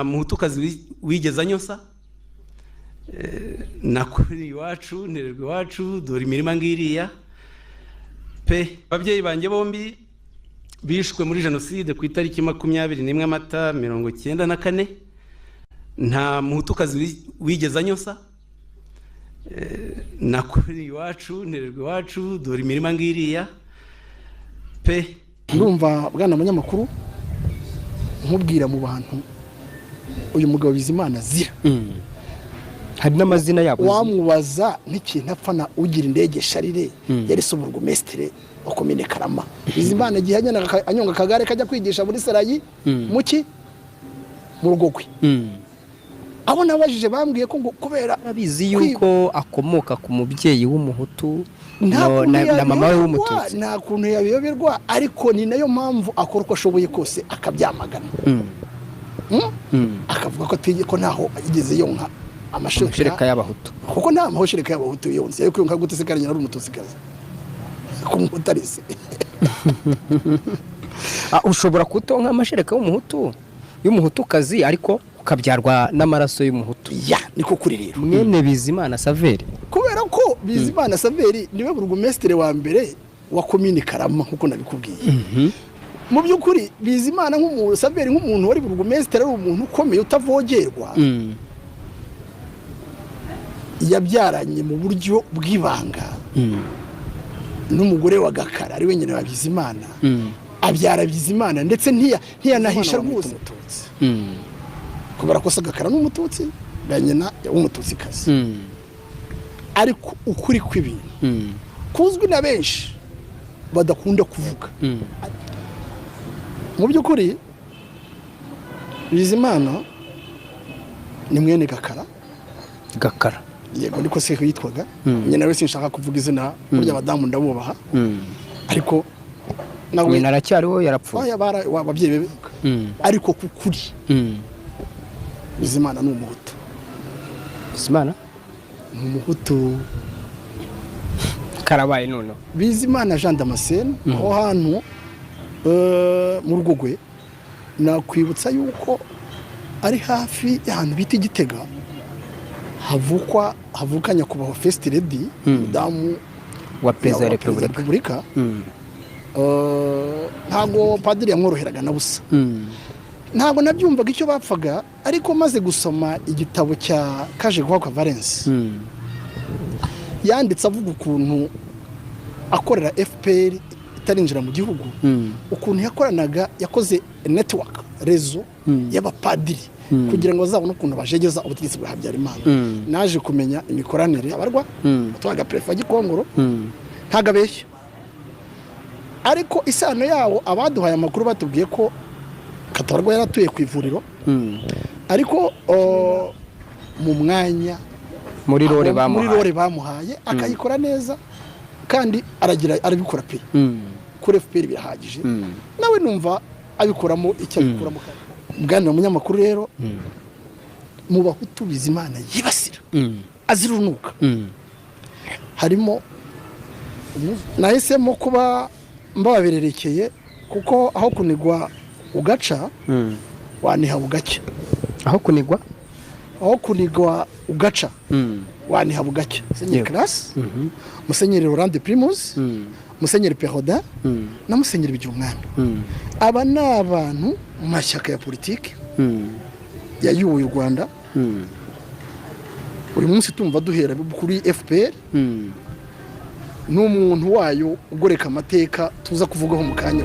Muhutukazi wigeze anyosa nakuri iwacu ntererwa iwacu dore imirima ngiriya pe ababyeyi banjye bombi bishwe muri jenoside ku itariki 21 Mata 1994 nta muhutukazi wigeze anyosa nakuri iwacu ntererwa iwacu dore imirima ngiriya pe ndumva bwana munyamakuru nkubwira mu bantu uyu mugabo Bizimana zira hari n'amazina yabo wamubaza n'ikintu apfana ugira indege Sharire yari Burugumesitire wa komine Karama Bizimana gihanyana anyonga kagare kajya kwigisha muri Sarayi muki mu rugogwe abo nabajije bambwiye ko ngo kubera abizi yuko akomoka ku mubyeyi w'umuhutu na mama we w'umututsi nta kuntu yabiyoberwa ariko ni nayo mpamvu akora uko ashoboye kose akabyamagana akavuga ko ategeko naho igeze yonka amashereka y'abahutu kuko nta mahoshereka y'abahutu yonse yuko yonka gute sikaranya ari umututsikazi kumutarise ushobora kutonka amashereka y'umuhutukazi ariko ukabyarwa n'amaraso y'umuhutu ya niko kuri rero mwene Bizimana Saveri kubera ko Bizimana Saveri niwe Burugumesitire wa mbere wa komine Karama nkuko nabikubwiye mu byukuri Bizimana nk'umuntu Saveri nk'umuntu wari Burugumesitire ari umuntu ukomeye utavogerwa yabyaranye mu buryo bw'ibanga n'umugore wa Gakara ari wenyine wa Bizimana abyara Bizimana ndetse ntiyanahisha rwose umututsi kubera ko Gakara n'umututsi banyina w'umututsikazi ariko ukuri kw'ibintu kuzwi na benshi badakunda kuvuga mu byukuri Bizimana ni mwene Gakara yego niko se yitwaga nyine nawe sinshaka kuvuga izina burya abadamu ndabubaha ariko nawe naracyariho yarapfuye ababyeyi be ariko kukuri Bizimana ni umuhutu Bizimana ni umuhutu karabaye none Bizimana Jean Damascene aho hantu mu rugogwe nakwibutsa yuko ari hafi y'ahantu bita Igitega havukanya kubaho First Lady mudamu wa Perezida wa Repubulika ntago padiri yamworoheraga na busa ntago nabyumvaga icyo bapfaga ariko maze gusoma igitabo cya Kajegwaka Valence yanditse avuga ukuntu akorera FPR itarinjira mu gihugu ukuntu yakoranaga yakoze network rezo y'abapadiri kugira ngo bazabone ukuntu bajegeza ubutegetsi bwa Habyarimana naje kumenya imikoranire abarwa twaga prefa Gikongoro ntagabeshya ariko isano yawo abaduhaye amakuru batubwiye ko Katabarwa yaratuye ku ivuriro ariko mu mwanya muri rore bamuhaye akayikora neza kandi arabikora pe kuri FPR birahagije nawe numva abikoramo icyo abikoramo bwana munyamakuru rero mu bahutu Bizimana yibasira azirunuka harimo nahisemo kuba mbabererekeye kuko aho kunigwa ugaca waniha bugacya aho kunigwa ugaca waniha bugacya Musenyeri Classe Musenyeri Laurent Primus Musenyeri Peroda na Musenyeri Bigirimana aba ni abantu mu mashyaka ya politiki yayuye u Rwanda buri munsi tumva duhera kuri FPR n'umuntu wayo ugoreka amateka tuza kuvugaho mu kanya